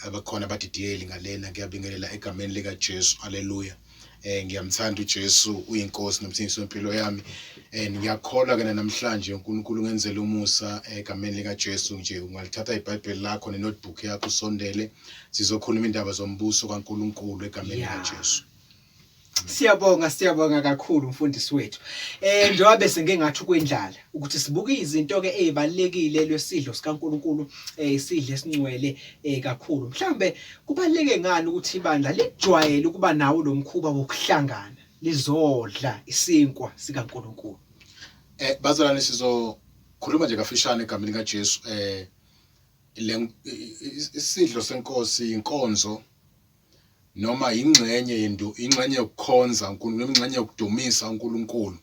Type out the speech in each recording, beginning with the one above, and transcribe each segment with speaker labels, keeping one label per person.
Speaker 1: abakhona abadidiyeli ngalena ngiyabingelela egameni lika Jesu. Haleluya. Ngiyamthanda uJesu uyinkosi nomthengisi wempilo yami. Ngiyakholwa ke namhlanje uNkulunkulu ungenzele umusa egameni lika Jesu. Nje ungalithatha iBhayibheli lakho nenotebook yakho usondele sizokhuluma indaba zombuso kaNkulunkulu egameni lika Jesu.
Speaker 2: Siyabonga kakhulu mfundisi wethu. Njengoba bese ngengathi kwendlala ukuthi sibuke izinto ke ezibalekile lesidlo sikaNkulunkulu isidlo esingcwele kakhulu. Mhlambe kubaleke ngani ukuthi ibandla lijwayele ukuba nawo lo mkhuba wokuhlangana lizodla isinkwa sikaNkulunkulu.
Speaker 1: Bazalwane sizokhuluma nje kafishane egameni lika Jesu. Isidlo senkosi inkonzo noma ingxenye yokukhonza uNkulunkulu, ingxenye yokudumisa uNkulunkulu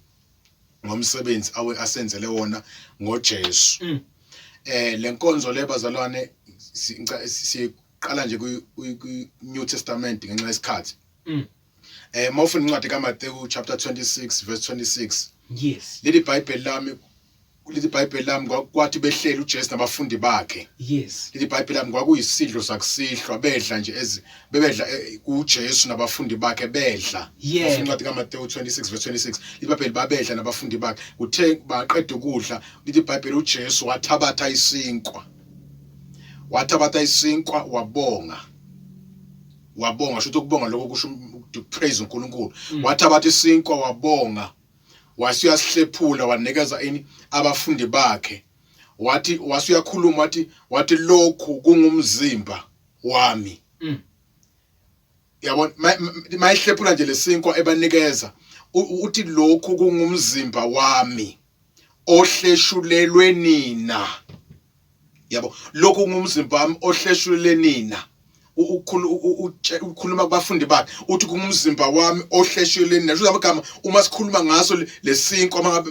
Speaker 1: ngomsebenzi asenzele wona ngoJesu. Lenkonzo le bazalwane siqala nje ku New Testament ngenxa yesikhathi. Mawufuna incwadi kaMateyu chapter 26 verse 26.
Speaker 2: Yes.
Speaker 1: Leli Bible lami kwathi behleli uJesu nabafundi bakhe.
Speaker 2: Yes.
Speaker 1: Leli Bible lami kwakuyisidlo sakusihlwa bedla nje bebedla uJesu nabafundi bakhe bedla.
Speaker 2: Yeah.
Speaker 1: Incwadi kaMateyu 26 verse 26. Leli Bible babedla nabafundi bakhe. Kuthe baqeda ukudla, leli Bible uJesu wathabatha isinkwa. Wathabatha isinkwa wabonga. Sho ukubonga lokho kusho to praise uNkulunkulu. Wathabatha isinkwa wabonga. Wasiyasihlephula wanikeza abafundi bakhe. Wasiyakhuluma wathi lokhu kungumzimba wami. Yabona mayihlephula nje lesinkwa ebanikeza uthi lokhu kungumzimba wami ohleshulelwe nina. Yabo lokhu kungumzimba wami ohleshulelwe nina. Ukhuluma kubafundi bakhe uthi kungumzimba wami ohleshulelwe nina. Kusho amagama uma sikhuluma ngaso lesinkwa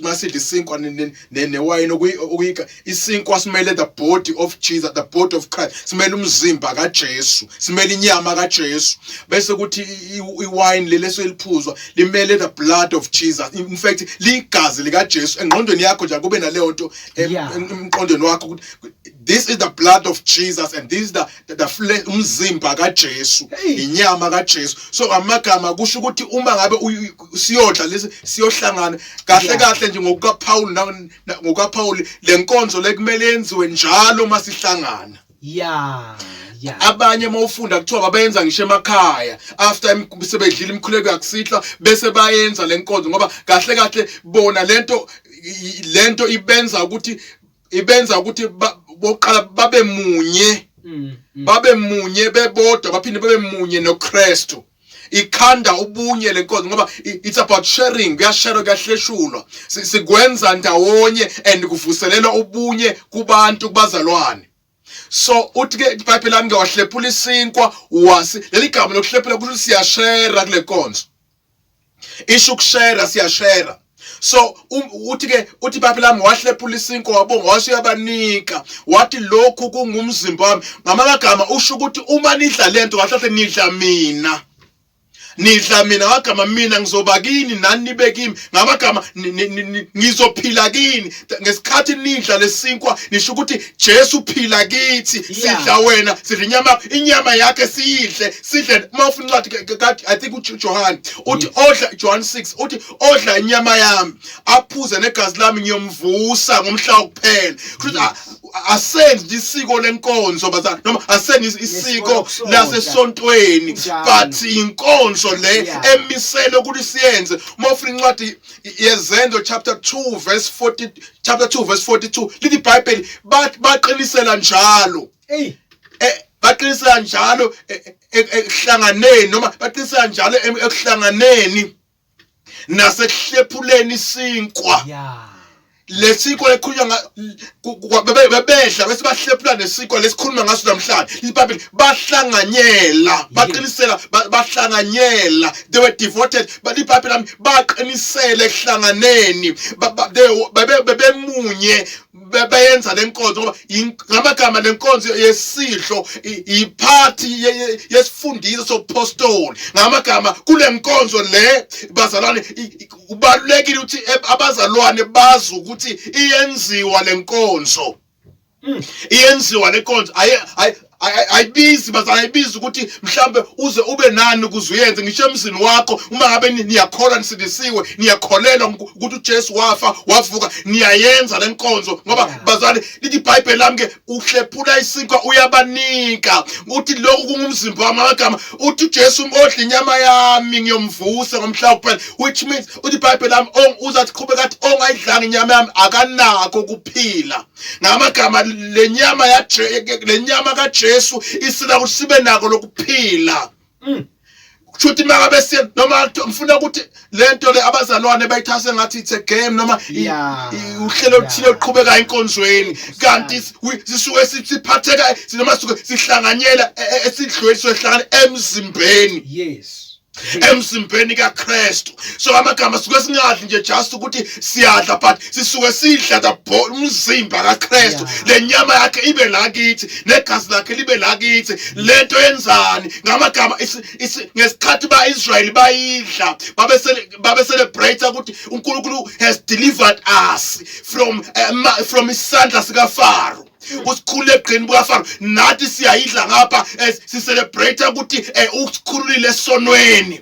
Speaker 1: masidla isinkwa newine okuyika isinkwa simele the body of Jesus, the body of Christ, simele umzimba kaJesu, simele inyama kaJesu. Bese kuthi iwine leso eliphuzwa limele the blood of Jesus, in fact ligazi lika Jesu. Engqondweni yakho nje kube naleyo nto emqondweni wakho, this is the blood of Jesus and this is the flesh, umzimba kaJesu, inyama kaJesu. So amagama kusho ukuthi uma ngabe siyodla lesi siyohlangana kahle nje ngokaPaul lenkonzo lekumele yenziwe njalo masihlangana. Abanye mawufunda kuthiwa babenza ngisho emakhaya after sebedlile imkhuleko yakusihla bese bayenza lenkonzo ngoba kahle bona lento ibenza ukuthi boqala babe munye bebodwa baphinde babe munye noKristu. Ikhanda ubunye lenkonzo ngoba it's about sharing, kuyashare kuyahleshulwa, sikwenza ndawonye and kuvuselela ubunye kubantu kubazalwane. So uthi ke iBhayibheli lami ngewahlephula isinkwa leli gama lokuhlephula kusho siyashare kule konzo. Isho ukushare siyashare. So uthi iBhayibheli lami wahlephula isinkwa wabonga wasiyabanika wathi lokhu kungumzimba wami. Ngamagama usho ukuthi uma nidla lento kahle nidla mina. Nidla mina ngagama mina ngizoba kini nani nibe kimi ngamagama ngizophila kini ngesikhathi nidla lesinkwa nisho ukuthi Jesu uphila kithi sidla wena sidla inyama yakhe sidle mawufuna incwadi I think uJohn uthi odla John 6 uthi odla inyama yami aphuze negazi lami ngiyomvusa ngomhla wokuphela. Asenze isiko lenkonzo bazana noma asenze isiko lasesontweni but inkonzo le emisele ukuthi siyenze. Mawufuna incwadi yezenzo chapter 2 verse 42 lithi iBhayibheli baqinisela njalo baqinisela njalo ekuhlanganeni noma baqinisela njalo ekuhlanganeni nasekuhlephuleni isinkwa. Lesiko lekhulunywa bebedla bese bahlephula nesiko lesikhuluma ngaso namhlanje. iBhayibheli bahlanganyela baqinisela bahlanganyela, they were devoted, but iBhayibheli baqinisele ehlanganeni bebemunye beyenza lenkonzo ngoba ngamagama lenkonzo yesidlo iphathi yesifundiso sopostoli. Ngamagama kule nkonzo le bazalwane ubalulekile ukuthi abazalwane bazi ukuthi iyenziwa lenkonzo. Iyenziwa lenkonzo ayibizi bazana ayibizi ukuthi mhlambe uze ube nani ukuze uyenze ngisho emzini wakho uma ngabe niyakholwa nisidisiwe niyakholelwa ukuthi uJesu wafa wavuka niyayenza lenkonzo ngoba bazali lithi iBhayibheli lami ke uhlephula isinkwa uyabanika uthi lokhu kungumzimba wami amagama uthi uJesu odla inyama yami ngiyomvusa ngomhla kuphela which means uthi iBhayibheli lami uzathi qhubeka athi ongayidlanga inyama yami akanakho kuphila ngamagama lenyama kaJesu isila ukuthi sibe nako lokuphila kushuthi makabe siye noma mfuna ukuthi lento le abazalwane bayithase ngathi it's a game noma uhlelo oluthile oqhubeka enkonzweni kanti sisuke siphatheka noma sisuke sihlanganyela esidlweni sohlangana emzimbeni emzimbeni kaKristu so amagama sisuke singadli nje just ukuthi siyadla but sisuke sidla umzimba kaKristu lenyama yakhe ibe la kithi negazi lakhe libe la kithi lento yenzani ngamagama ngesikhathi baIsrael bayidla babe celebrate ukuthi uNkulunkulu has delivered us from isandla sikaFaro usikhulule eqini bukaFaro nathi siyayidla ngapha celebrate ukuthi usikhululile esonweni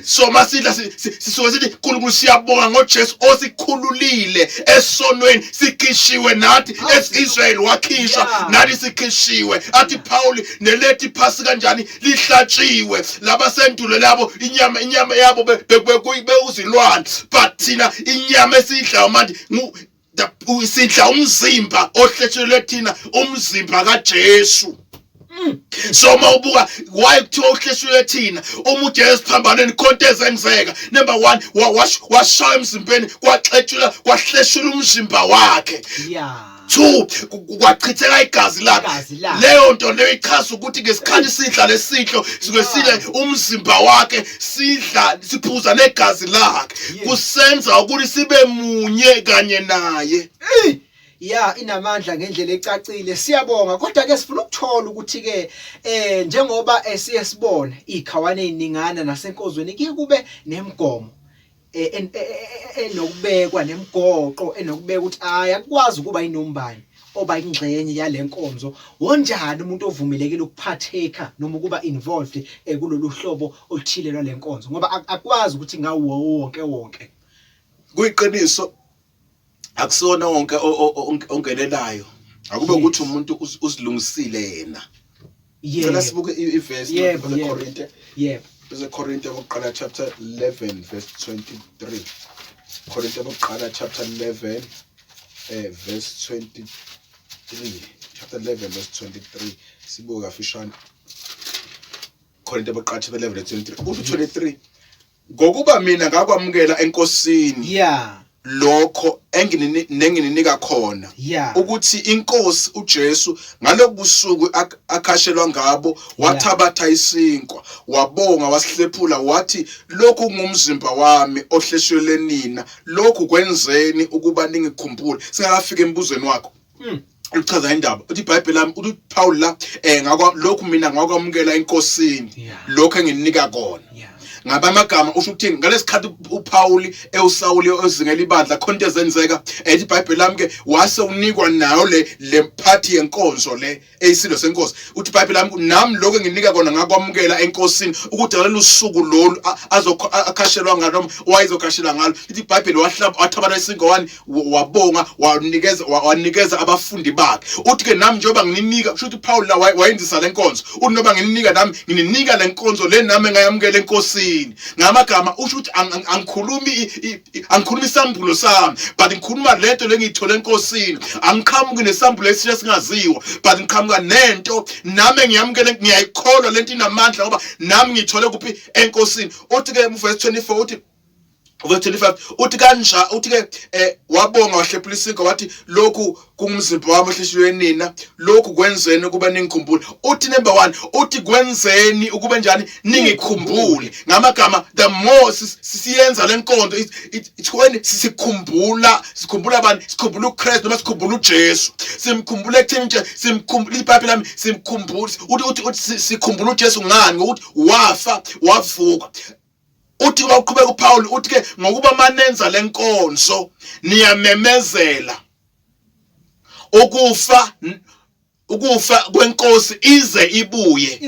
Speaker 1: so masidla sisuke sithi uNkulunkulu siyabonga ngoJesu osikhululile esonweni sikhishiwe nathi esIsrael wakhishwa nathi sikhishiwe athi Paul nelethi phasi kanjani lihlatshiwe labasendulo labo inyama yabo bekuzilwane but thina inyama esidla manje usidla umzimba ohletshelwe thina umzimba kaJesu so mawubuka why kuthiwa uhleshwe thina uJesu phambaneni konke ezenzeka number 1 washaya emzimbeni kwaxetshula kwahleshula umzimba wakhe 2 kwachitheka igazi lakhe leyo nto leyo ichaza ukuthi ngesikhathi sidla lesidlo sike sidle umzimba wakhe sidla siphuza negazi lakhe kusenza ukuthi sibe munye kanye naye
Speaker 2: inamandla ngendlela ecacile siyabonga kodwa ke sifuna ukuthola ukuthi ke njengoba siyesibona ikhawane eziningana nasenkozweni kuye kube nemigomo enokubekwa nemigoqo enokubeka ukuthi akwazi ukuba inombani oba ingxenye yalenkonzo wonjani umuntu ovumelekile ukuphatheka noma ukuba involved kulolu hlobo oluthile lwalenkonzo ngoba akwazi ukuthi ngawo wonke
Speaker 1: kuyiqiniso akusona wonke ongenelayo akube ukuthi umuntu uzilungisile yena ngicela sibuke iverse yakoRinte Korinte bokuqala chapter 11 verse 23 Korinte bokuqala chapter 11 verse 23 chapter 11 verse 23 sibuka kafishane Korinte bokuqala chapter 11 verse 23 uthi 23 ngokuba mina ngakwamukela enkosini lokho engininika khona ukuthi inkosi uJesu ngalobusuku akhashelwa ngabo wathabatha isinkwa wabonga wasihlephula wathi lokhu ngumzimba wami ohleshwele nina lokhu kwenzeni ukuba ningikhumbule singakafika embuzweni wakho uchaza indaba uthi iBhayibheli lami uthi Paul la lokhu mina ngakwamukela enkosini lokho engininika khona ngaba amagama usho ukuthini ngalesikhathi uPaul eUsawuli ezingela ibandla khonto ezenzeka iBhayibheli lami ke wase unikwa nayo le party yenkonzo le eyisilo senkosi uthi iBhayibheli lami nami lokho enginika kona ngakwamukela enkosini ukuthi ngalolu suku lolu azokhashelwa ngalo wayizokhashela ngalo ithi iBhayibheli wathabana isingowani wabonga wanikeza abafundi bakhe uthi ke nami njengoba ngininika kusho ukuthi Paul la wayenzisa lenkonzo uthi noba ngininika nami ngininika lenkonzo le nami ngayamukela enkosini ngamagama usho ukuthi angikhulumi isambulo sami but ngikhuluma lento lengiyithole enkosini angiqhamuki nesambulo esisha singaziwa but ngiqhamuka nento nami ngiyamukele ngiyayikholwa lento inamandla ngoba nami ngiyithole kuphi enkosini uthi ke verse 24 uthi verse 25 uthi kanja uthi ke wabonga wahlephula isinko wathi lokhu kungumzimba wami ohleshwe nina lokhu kwenzeni ukuba ningikhumbule uthi number 1 uthi kwenzeni ukuba njani ningikhumbule ngamagama the more siyenza lenkonzo it's when sikhumbula abantu sikhumbula uKristu noma sikhumbula uJesu simkhumbula ekutheni nje simkhumbula iBhayibheli lami simkhumbula uthi sikhumbula uJesu ngani ngokuthi wafa wavuka uthi baqhubeka uPaul uthi ke ngokuba manenza lenkonzo niyamemezela ukufa ukufa kwenkosi ize ibuye.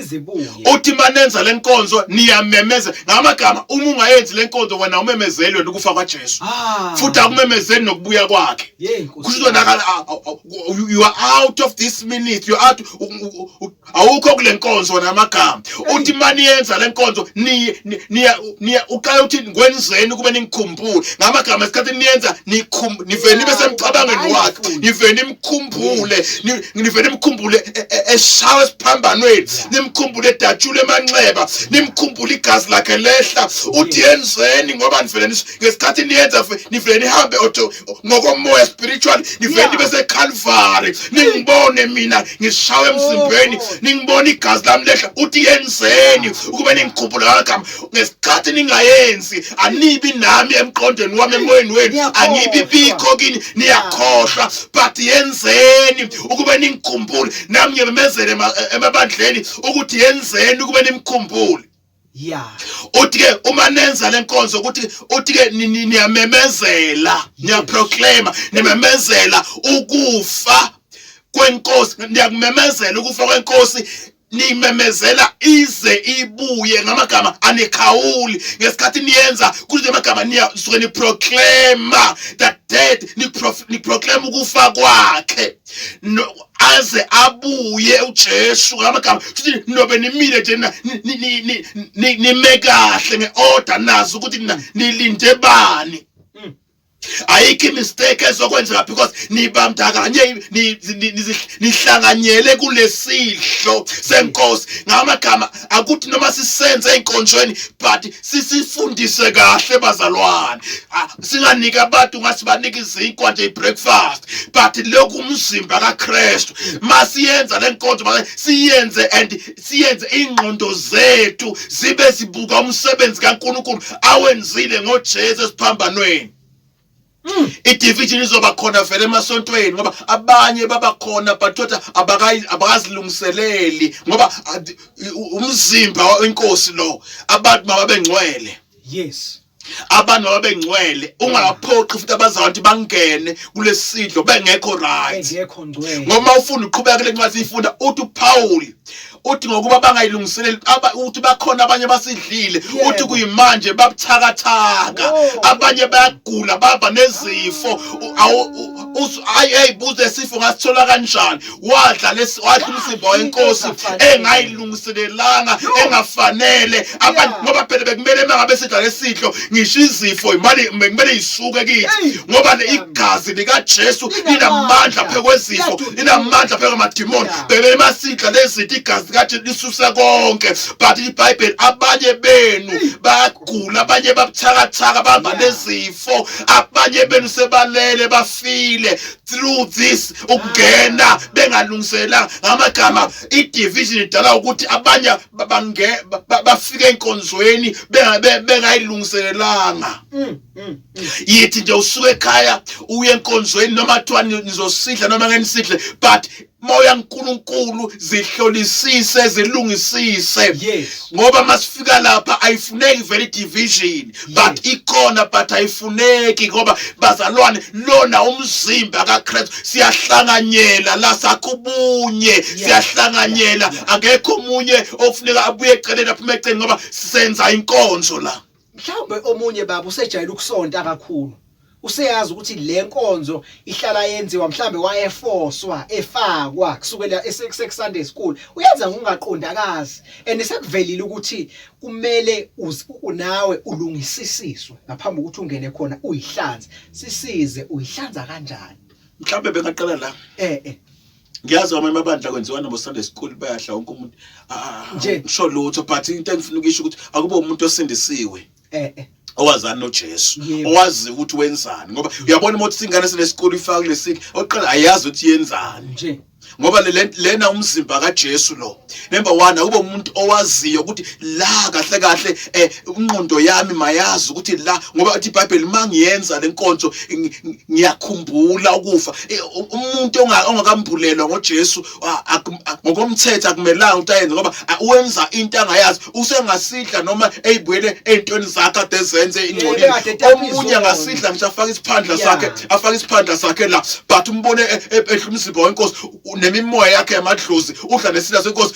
Speaker 1: Uthi manenza lenkonzo niyamemeza ngamagama uma ungayenzi lenkonzo wena umemezelwe ukufa kwaJesu. Futhi akumemezeli nokubuya kwakhe. Kusho nakala you are out of this minute, you are out awukho kule nkonzo namagama. Uthi maniyenza lenkonzo ni ukaya uthi ngwenzeni kube ningikhumbule ngamagama esikhathi niyenza niveni bese emcabangeni wakhe niveni imkhumbule niveni imkhumbule eshawe siphambanweni nimkhumbule edatshule emanxeba nimkhumbule igazi lakhe lehla uthi yenzeni ngoba niveni ngesikhathi niyenza niveni ihambe ngokomoya spiritual niveni bese Calvary ningibone mina ngishawe emzimbeni ningibone igazi lami lehla uthi yenzeni ukube ningikhumbule ngamagama ngesikhathi ningayenzi anibi nami emqondweni wami emoyeni wenu angibi bikho kini niyakhohlwa but yenzeni ukube ningikhumbule nami ngiyemezele emabandleni ukuthi yenzeni ukube nimkhumbule. Uthi ke uma nenza lenkonzo uthi ke niyamemezela niyaproclaima nimemezela ukufa kwenkosi niyakumemezela ukufa kwenkosi nimemezela ize ibuye ngamagama anekhawuli ngesikhathi niyenza kuthi amagama niyasuke niproclaima that dead niproclaim ukufa kwakhe aze abuye uJesu ngamagama futhi nobe nimile nje nimekahle ngeorder nazo ukuthi nilinde bani. Ayikho mistake ezokwenzeka because nibamdakanye nihlanganyele kulesidlo senkosi ngamagama akuthi noma sisenze enkonjweni but sisifundise kahle bazalwane singanika abantu ngasibanika izinkwa nje ibreakfast but lokhu umzimba kaKristu masiyenza lenkonzo siyenze and siyenze ingqondo zethu zibe zibuka umsebenzi kaNkulunkulu awenzile ngoJesu esiphambanweni. Idivision izoba khona vele emasontweni ngoba abanye babakhona bathotha abakazilungiseleli ngoba umzimba wenkosi lo abantu mabengcwele. Abantu mabengcwele ungaphoqi futhi abazantu bangene kulesidlo bengekho right ngoba ufuna uqhubeka kule ncwadi sifunda uthi uPaul uthi ngokuba bangayilungiseleli uthi bakhona abanye basidlile uthi kuyimanje babuthakathaka abanye bayagula baba nezifo ayibuze sifo ngasithola kanjani wadla umzimba wenkosi engayilungiselelanga engafanele abantu ngoba phela bekumele mangabe sidla lesidlo ngisho izifo imali kumele isuke kithi ngoba igazi likaJesu linamandla phekwezifo linamandla phekwamadimoni bebe masidla lezithi igazi kathi lisusa konke but iBhayibheli abanye benu bagula abanye babuthakathaka baba nezifo abanye benu sebalele bafile through this ukungena bengalungiselanga ngamagama idivision idala ukuthi abanye bafike enkonzweni bengayilungiselelanga. Yithi nje usuke ekhaya uye enkonzweni noma kuthiwa nizosidla noma ngenisidle but moya uNkulunkulu zihlolisise zilungisise ngoba masifika lapha ayifuneki vele division but ikhona but ayifuneki ngoba bazalwane lona umzimba kaKristu siyahlanganyela la sakubunye siyahlanganyela akekho umunye ofuneka abuye eceleni aphuma eceleni ngoba senza inkonzo la.
Speaker 2: Mhlawumbe omunye baba usejayela ukusonta kakhulu useyazi ukuthi le nkonzo ihlala yenziwa mhlambe wayeforswa efakwa kusukela Sunday school uyenza ngungaqondakazi and sekuvelile ukuthi kumele nawe ulungisisiswe ngaphambi ukuthi ungene khona uyihlanze sisize uyihlanza kanjani
Speaker 1: mhlambe bengaqala la ngiyazi amanye amabandla kwenziwa nabo Sunday school bayahla wonke umuntu ngisho lutho but into engifuna ukisho ukuthi akube umuntu osindisiwe owazana noJesu owazi ukuthi wenzani ngoba uyabona ukuthi singane senesikole ifaka lesiki oqala ayazi ukuthi yenzani nje ngoba lena umzimba kaJesu lo. Number 1 akube umuntu owaziyo ukuthi la kahle kahle ingqondo yami mayazi ukuthi la ngoba ithi iBhayibheli mangiyenza lenkonzo ngiyakhumbula ukufa. Umuntu ongakambulelwa ngoJesu ngokomthetho akumelanga ukuthi ayenze ngoba uwenza into angayazi usengasidla noma eyibuyele ezintweni zakhe adezenze ingcolile. Omunye angasidla ngisho afaka isiphandla sakhe la but umbone edla umzimba wenkosi nemimoya yakhe yamadlozi udla nesila senkosi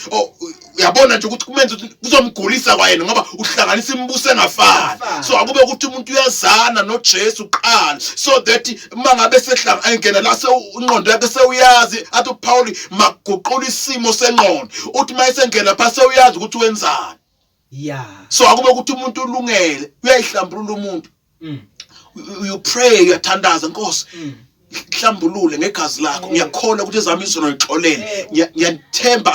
Speaker 1: uyabona nje ukuthi kumenza ukuthi kuzomgulisa kwayena ngoba uhlanganisa imibuso engafani so akube ukuthi umuntu uyazana noJesu qala so that mangabe sehlanga ayingena la ingqondo yakhe sewuyazi athi uPaul maguqula isimo sengqondo uthi mayesengena phase uyazi ukuthi wenzani so akube ukuthi umuntu ulungele uyayihlambulula umuntu you pray uyathandaza Nkosi hlambulule ngegazi lakho ngiyakholwa ukuthi ezami izono ngixolele ngiyathemba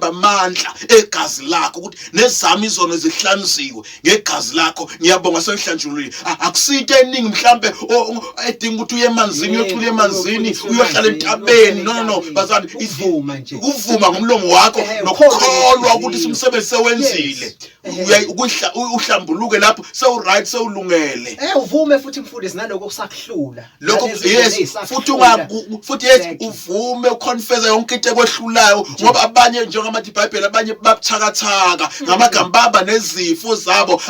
Speaker 1: amandla egazi lakho ukuthi nezami izono zihlanziwe ngegazi lakho ngiyabonga sengihlanjulule akusito eningi mhlambe edinga ukuthi uye emanzini uyocula emanzini uyohlala entabeni no bazana uvuma ngomlomo wakho nokukholwa ukuthi simsebenzi sewenzile uhlambuluke lapho sewuright sewulungele
Speaker 2: uvume futhi mfundisi naloko kusakuhlula
Speaker 1: lokho yes futhi yes uvume uconfess yonke into ekwehlulayo ngoba abanye njengoba iBhayibheli abanye babuthakathaka ngamagama baba nezifo zabo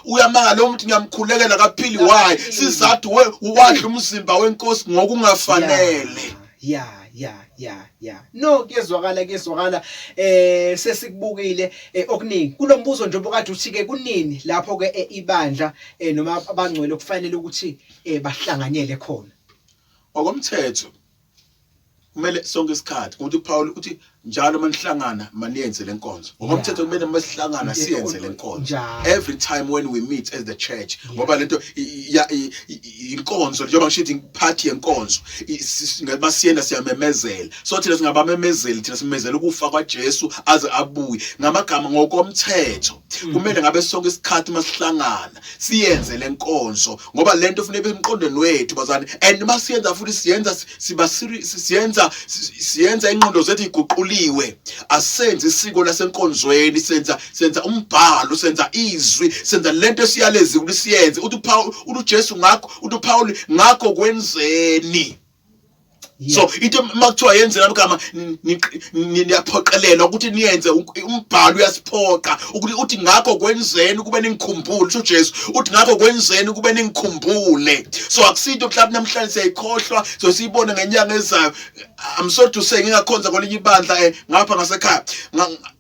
Speaker 1: uyamanga lo muntu ngiyamkhulekela kaphili why sizathu wadla umzimba wenkosi ngokungafanele
Speaker 2: no kuyezwakala sesikubukile okuningi kulombuzo nje obukade uthi ke kunini lapho ke ibandla noma abangcwele kufanele ukuthi bahlanganyele khona
Speaker 1: okomthetho kumele sonke isikhathi ukuthi uPaul uthi njalo manihlangana maniyenze lenkonzo ngokomthetho kumele masihlangana siyenze lenkonzo every time when we meet as the church ngoba lento inkonzo njengoba ngishithi party yenkonzo ngasiyenda siyamemezela so thina singabamemezeli thina simemezela ukufa kwaJesu aze abuye ngamagama ngokomthetho kumele ngabe sonke isikhathi masihlangana siyenze lenkonzo ngoba lento ufune emqondweni wethu bazana and masiyenza futhi siyenza ingqondo zethu iguqula asenze isiko lasenkonzweni senza umbhalo senza izwi senza lento esiyalezi ukuthi siyenze uthi uJesu ngakho uthi uPaul ngakho kwenzeni so into makuthiwa yenze nabagama niyaphoqelelwa ukuthi niyenze umbhalo uyasiphoqa ukuthi uthi ngakho kwenzeni kube ningikhumbule usho Jesu uthi ngakho kwenzeni kube ningikhumbule so akusinto mhlawumbe namhlanje siyayikhohlwa so siyibone ngenyanga ezayo I'm sorry to say ngingakhonza kwelinye ibandla ngapha ngasekhaya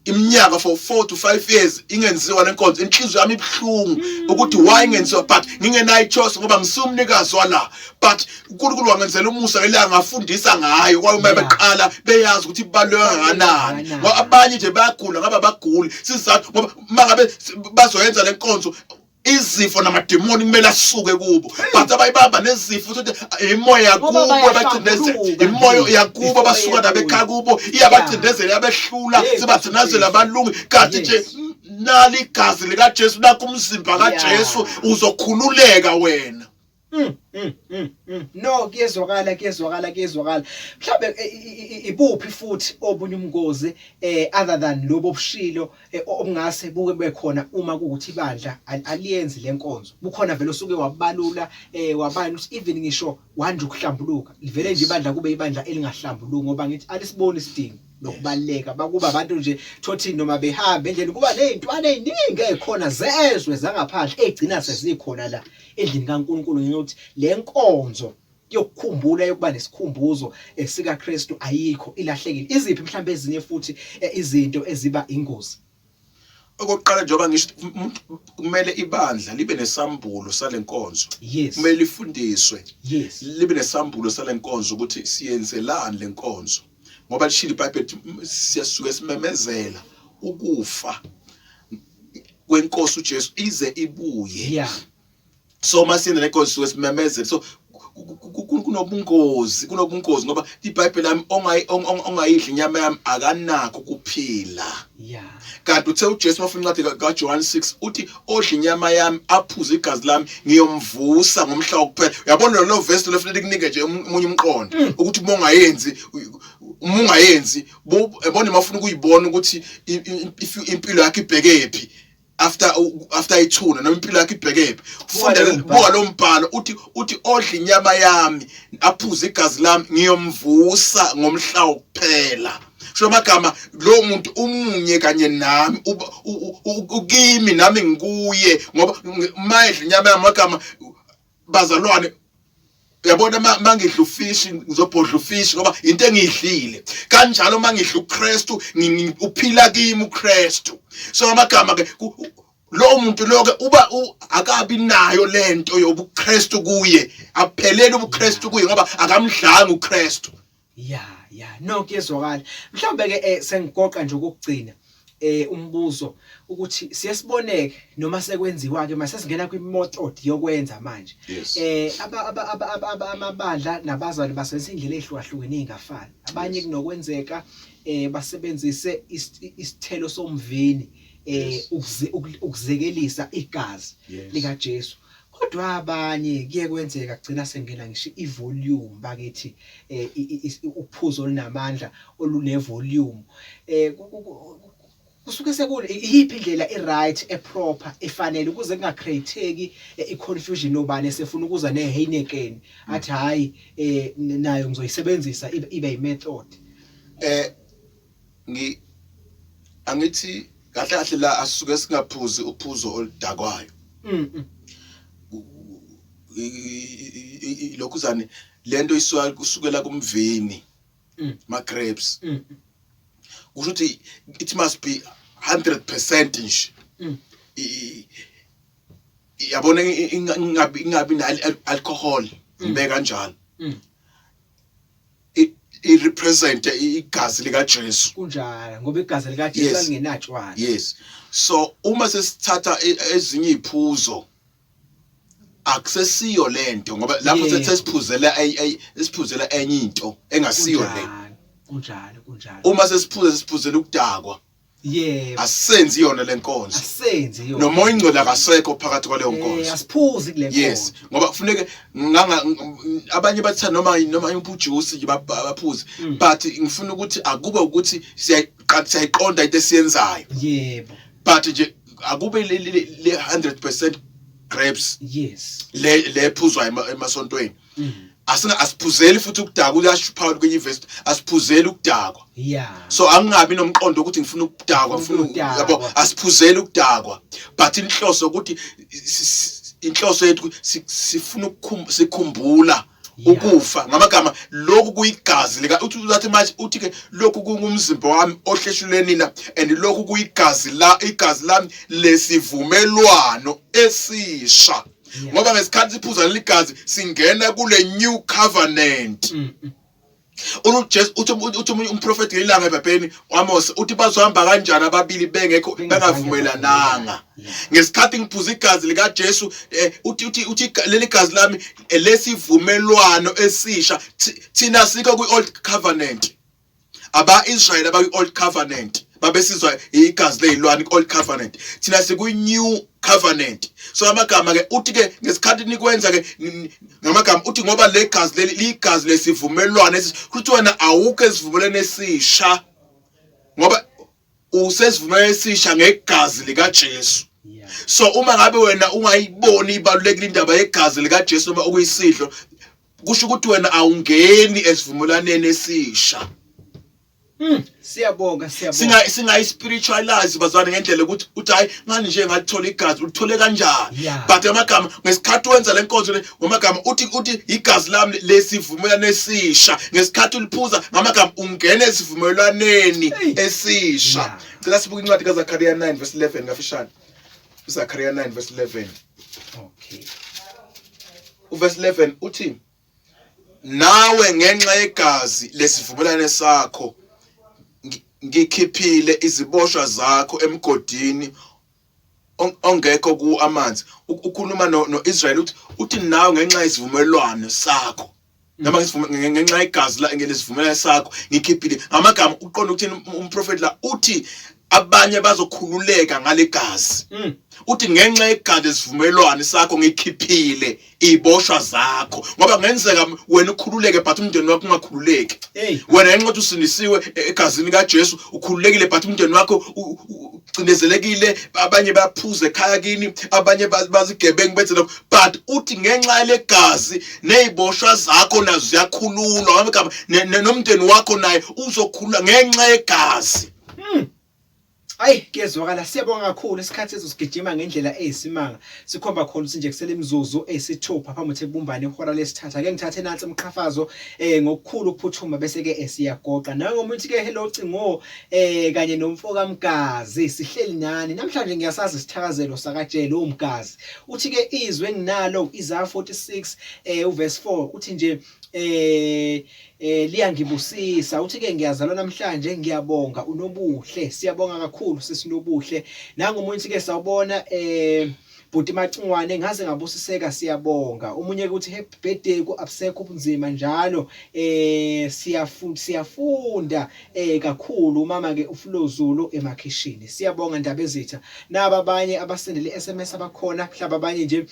Speaker 1: iminyaka for 4 to 5 years ingenziwa lenkonzo inhliziyo yami ibhlungu ukuthi why ingenziwa but ngingenayo choice ngoba ngisumnikazi wala but uNkulunkulu wangenzela umusa elanga ngafundisa ngayo kwayoma beqala beyazi ukuthi ibaluleke kangakanani ngoba abanye nje bayagula ngaba baguli sizathu ngoba mangabe bazoyenza lenkonzo izifo namademoni kumele asuke kubo but abayibamba nezifo ukuthi imoya yakubo abacindezela imoya yakubo basuka nabekhaya kubo iyabacindezela yabehlula sibathinazela abalungu kanti nje nali igazi lika Jesu nakho umzimba kaJesu uzokhululeka wena
Speaker 2: no kuyezwakala mhlawumbe ibuphi futhi obunye umngozi other than lobo obushilo obungase buke bekhona uma kuukuthi ibandla aliyenzi lenkonzo bukhona vele osuke wabalula wabani uthi even ngisho wanje ukuhlambuluka livele nje ibandla kube ibandla elingahlambuluki ngoba ngithi alisiboni isidingo lokubaleka bakuba abantu nje thothi noma behamba endleni kuba nezintwana eziningi ezikhona zezwe zangaphandle egcina sezikhona la endlini kaNkulunkulu ngiyothi lenkonzo yokukhumbula yokuba nesikhumbuzo esika Kristu ayikho ilahlekile iziphi mhlambe ezinye futhi izinto eziba ingozi
Speaker 1: okokuqala njengoba ngisho kumele ibandla libe nesambulo salenkonzo kumele lifundiswe libe nesambulo salenkonzo ukuthi siyenzelani lenkonzo ngoba lishilo iBhayibheli siyasuke simemezela ukufa kwenkosi uJesu ize ibuye so masiyena lenkonzo simemezela so kunobungozi ngoba iBhayibheli yami ongayidla inyama yami akanakho ukuphila kanti uthe uJesu wafuna incwadi kaJohn 6 uthi odla inyama yami aphuze igazi lami ngiyomvusa ngomhla wokuphela uyabona lo verse lefanele kunike nje umunye umqondo ukuthi umungayenzi yabona mafuna ukuyibona ukuthi impilo yakhe ibhekephi after ithuna noma impilo yakhe ibhekephi ufundele buka lo mbhalo uthi odla inyama yami aphuze igazi lami ngiyomvusa ngomhla wokuphela sho magama lo muntu umunye kanye nami ukimi nami ngikuye ngoba mayedla inyama yami magama bazalwane uyabona mangidla ufish ngizobhodla ufish ngoba into engidlile kanjalo mangidla uKristu uphila kimi uKristu so amagama ke lo muntu lo ke uba akabi nayo lento yobuKristu kuye aphelele ubuKristu kuye ngoba akamdlanga uKristu
Speaker 2: no kuyezwakala mhlawumbe ke sengigoqa nje ukugcina umbuzo ukuthi siyasiboneke noma sekwenziwa ke mase singena kwimethod yokwenza manje amabandla nabazali basebenzisa indlela ehlukahlukene engafani abanye kunokwenzeka basebenzise isithelo somvini ukuzekelisa igazi lika Jesu kodwa abanye kuye kwenzeka gcina sengena ngisho ivolume bakithi uphuzo olunamandla olune volume kusuke sekule iyiphi indlela eright eproper efanele ukuze kungacreateki iconfusion nobani esefuna ukuza neHeineken athi hayi nayo ngizoyisebenzisa ibe imethod
Speaker 1: angithi kahle kahle la asisuke singaphuzi uphuzo oludakwayo lokhuzane lento isuka kusukela kumvini ma grapes kusho ukuthi it must be 100% nje yabona ingabi na alcohol ngibe kanjalo I represent igazi lika Jesu
Speaker 2: kunjalo ngoba igazi lika Jesu alingenatshwana
Speaker 1: yes so uma sesithatha ezinye iziphuzo akusesiyo lento ngoba lapho sesiphuzela enye into engasiyo le
Speaker 2: kunjalo
Speaker 1: uma sesiphuzela ukudakwa asenzi yona lenkonzo
Speaker 2: asenzi yona
Speaker 1: noma ingcola akasekho phakathi kwaleyo nkonzo
Speaker 2: asiphuzi kule nkonzo
Speaker 1: yes ngoba kufuneka abanye bathi noma impujuice nje baphuze but ngifuna ukuthi akube ukuthi siyayiqonda into esiyenzayo
Speaker 2: yebo
Speaker 1: but nje akube le 100% grapes
Speaker 2: yes
Speaker 1: le phuzwa emasontweni asiphuzeli futhi ukudaka uyasho Paul kwenye verse asiphuzeli ukudakwa so angingabi nomqondo ukuthi ngifuna ukudakwa ngifuna yabo asiphuzeli ukudakwa but inhloso ukuthi inhloso yethu sifuna sikhumbula ukufa ngamagama lokhu kuyigazi lika uthi manje uthi ke lokhu kungumzimba wami ohleshulwe nina and lokhu kuyigazi igazi lami lesivumelwano esisha ngoba ngesikhathi siphuza leligazi singena kule new covenant uJesu uthi umprofeti ngelanga eBhayibhelini Amos uthi bazohamba kanjani ababili bengekho bengavumelananga ngesikhathi ngiphuza igazi lika Jesu uthi leli gazi lami lesivumelwano esisha thina sikho kwi-old covenant aba-Israyeli abakwi-old covenant babesizwa igazi leyilwane ku-old covenant thina siku-new covenant so amagama ke uthi ke ngesikhathi nikwenza ke ngamagama uthi ngoba le gazi leli ligazi lesivumelwano ukuthi wena awukho esivumelwano esisha ngoba usesivumelwano esisha ngegazi lika Jesu so uma ngabe wena ungayiboni ibalulekile indaba yegazi lika Jesu noma okuyisidlo kusho ukuthi wena awungeni esivumelwaneni esisha
Speaker 2: siyabonga
Speaker 1: singayi spiritualize bazwana ngendlela ukuthi uthi hayi ngani nje ngathola igazi uthole kanjani but amagama ngesikhathi wenza lenkonzo le ngomagama uthi igazi lami lesivumelwano esisha ngesikhathi uliphuza ngamagama ungena esivumelwaneni esisha cela sibuke incwadi kaZakhariya 9 verse 11 ngafishane uZakhariya 9 verse 11
Speaker 2: okay
Speaker 1: uverse 11 uthi nawe ngenxa yegazi lesivumelwano sakho ngikhiphile iziboshwa zakho emgodini ongekho ku amanzi ukhuluma noIsrael uthi nawe ngenxa yesivumelwano sakho noma ngenxa yegazi la ngelesivumelwano sakho ngikhiphile ngamagama uqonda ukuthi umprofeti la uthi abanye bazokhululeka ngale gazi uthi ngenxa yegazi lesivumelwano sakho ngikhiphile iboshwa zakho ngoba ngenzeka wena ukhululeke but umndeni wakho ungakhululeki wena ngenxa usindisiwe egazini kaJesu ukhululekile but umndeni wakho ucindezelekile abanye baphuze ekhaya kini abanye bazigebengu bethe lokho but uthi ngenxa yale gazi neziboshwa zakho nazo ziyakhululwa ngomgama nomndeni wakho naye uzokhulula ngenxa yegazi
Speaker 2: Hayi kezwakala siyabonga kakhulu isikhathi ezosigijima ngendlela eyisimanga sikhomba khona ukuthi nje kusele imizuzu eyisithupha phambi kokuthi kubumbane ihora lesithathu ake ngithathe nansi umqhafazo ngokukhulu ukuphuthuma bese ke siyagoqa nawe ngomuntu ke hello cingo kanye nomfoka Mgazi sihleli nani namhlanje ngiyasazi isithakazelo sakatshela uMgazi uthi ke izwe enginalo Isaiah 46 uverse 4 uthi nje liyangibusisa uthi ke ngiyazalwa namhlanje ngiyabonga unobuhle siyabonga kakhulu sisinobuhle nangomuntu ke sawubona Bhuti Macingwane ngaze ngabusiseka siyabonga umunye ukuthi happy birthday ku Abusekho Ubunzima njalo siyafunda kakhulu mama ke uFlow Zulu emakhishini siyabonga ndaba ezitha naba abanye abasendele SMS abakhona mhlaba abanye nje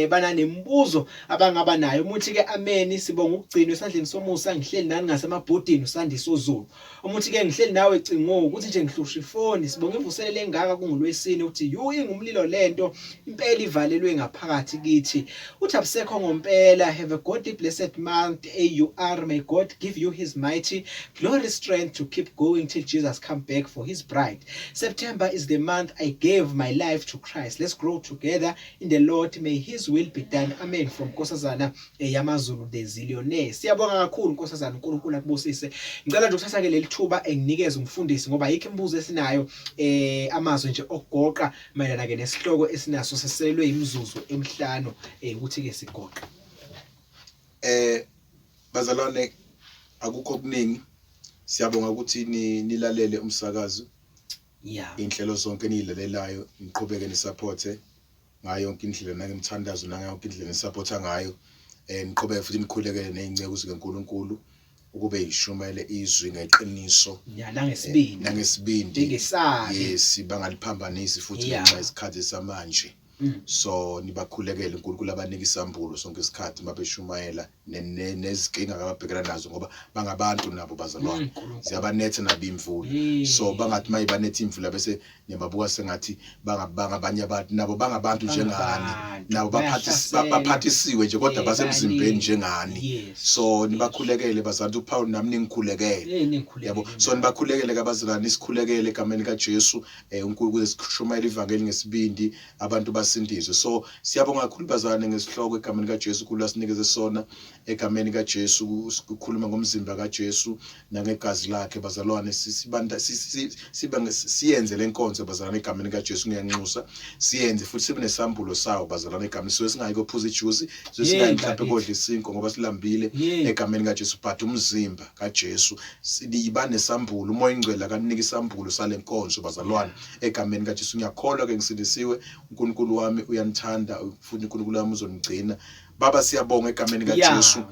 Speaker 2: bananemibuzo abangaba nayo umuthi ke amen sibonga ukugcinwa esandleni somusa ngihleli nani ngasemabhodini uSandiso Zulu umuthi ke ngihleli nawe cingo ukuthi nje ngihlusha ifoni sibonga imvuselelo engaka kungulwesini uthi yu ingumlilo lento impela ivalelwe ngaphakathi kithi uthi Abusekho ngompela have a God blessed month AUR may God give you his mighty glory strength to keep going till Jesus come back for his bride. September is the month I gave my life to Christ. Let's grow together in the Lord, may his will be done. Amen. From Nkosazana yamaZulu the Zillionaire. Siyabonga kakhulu Nkosazana uNkulunkulu akubusise. Ngicela nje ukuthatha ke leli thuba enginikeze umfundisi ngoba yikho imibuzo esinayo amazwi nje okugoqa mayelana ke nesihloko esinaso seselwe imizuzu emihlanu ukuthi ke sigoqa.
Speaker 1: Bazalwane akukho okuningi siyabonga ukuthi nilalele umsakazo inhlelo zonke nilalelayo niqhubeke nisupporte ngayo yonke indlela nangemthandazo nangayo yonke indlela nisupporta ngayo niqhubeke futhi nikhulekele nezinceke zikaNkulunkulu ukube yishumele izwi ngeqiniso nangesibindi yes bangaliphambanisi futhi ngenxa isikhathi samanje so nibakhulekele uNkulunkulu abanika isambulo sonke isikhathi mabeshumayela nezikinga ababhekana nazo ngoba bangabantu nabo bazalwane siyabanethe nabimvula so bangathi mayibanethe imvula bese niyababuka sengathi bangabanye abantu nabo bangabantu njengani nabo baphathisiwe nje kodwa basemzimbeni njengani so nibakhulekele bazalwane uPaul nami ningikhulekele yabo so nibakhulekele kabazalwane isikhulekele egameni kaJesu uNkulunkulu esishumayela ivangeli ngesibindi abantu basindizwe so siyabonga kakhulu bazalwane ngesihloko egameni kaJesu kulo asinikeze sona egameni kaJesu ukukhuluma ngomzimba kaJesu nangegazi lakhe bazalwane siyenze lenkonzo bazalwane egameni kaJesu ngiyanxusa siyenze futhi sibe nesambulo sawo bazalwane egameni so singayiko phuza ijuice so singayi mhlawumbe kodla isinko ngoba silambile egameni kaJesu but umzimba kaJesu siba nesambulo umoya ingcwele akanika isambulo salenkonzo bazalwane egameni kaJesu ngiyakholwa ke ngisindisiwe uNkulunkulu wami uyanithanda futhi uNkulunkulu wami uzongigcina Baba siyabonga egameni kaJesu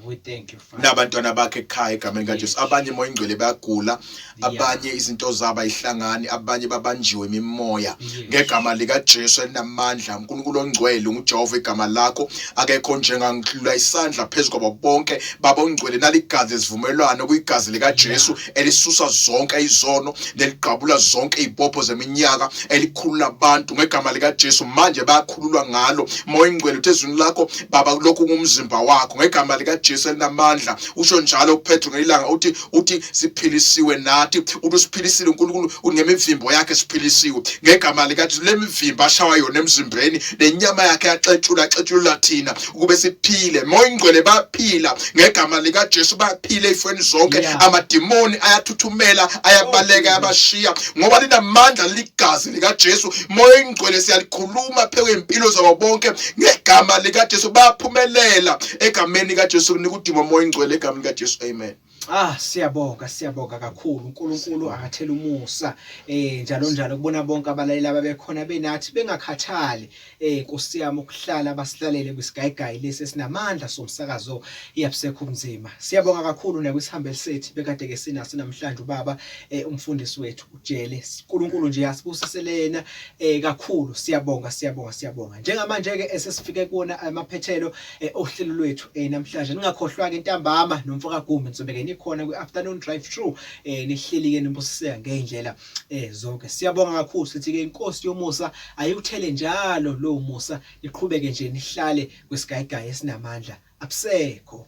Speaker 1: nabantwana bakhe ekhaya egameni kaJesu abanye moya ingcwele bayagula abanye izinto zabo ayihlangani abanye babanjiwe imimoya ngegama lika Jesu elinamandla uNkulunkulu ongcwele uJehova igama lakho akekho njengangidlula isandla phezulu kwabo bonke baba ongcwele naligazi esivumelwano kuyigazi lika Jesu elisusa zonke izono neliqabula zonke izibopho zeminyaka elikhulula abantu ngegama lika Jesu manje bayakhululwa ngalo moya ingcwele uthezweni lakho baba lokhu ngumzimba wakho ngegama lika Jesu elinamandla usho njalo uPetro ngelanga uthi siphilisiwe nathi uthi siphilisile uNkulunkulu ungemivimbo yakhe siphilisiwe ngegama lika Jesu lemivimbo ashawa yona emzimbeni lenyama yakhe yaxetshula thina ukube siphile moya ingcwele baphila ngegama lika Jesu baphile ifweni zonke amadimoni ayathuthumela ayabaleka abashiya ngoba linamandla ligazi lika Jesu moya ingcwele siyalikhuluma pheke impilo zabo bonke ngegama lika Jesu baphumelela egameni kaJesu nikudima moya ingcwele egameni kaJesu amen.
Speaker 2: Siyabonga kakhulu uNkulunkulu akathela umusa njalo kubona bonke abalaleli ababekhona benathi bengakhathali Nkosi yami ukuhlala basihlalele kwisigayigayi lesi sinamandla somsakazo iAbusekho Ubunzima. Siyabonga kakhulu nakwisihambe sethu bekade ke sinaso namhlanje ubaba umfundisi wethu ujele uNkulunkulu nje asibusiselena kakhulu siyabonga njengamanje ke esesifike kuona amaphethelo ohlelo lwethu namhlanje ningakhohlwa ke ntambama nomfoka Gumbe nsobeke nikhona kwi-afternoon drive through nihleli ke nimbusiseka ngeindlela zonke siyabonga kakhulu sithi ke inkosi yomusa ayuthele njalo lo musa niqhubeke nje nihlale kwesigayigayi esinamandla Abusekho.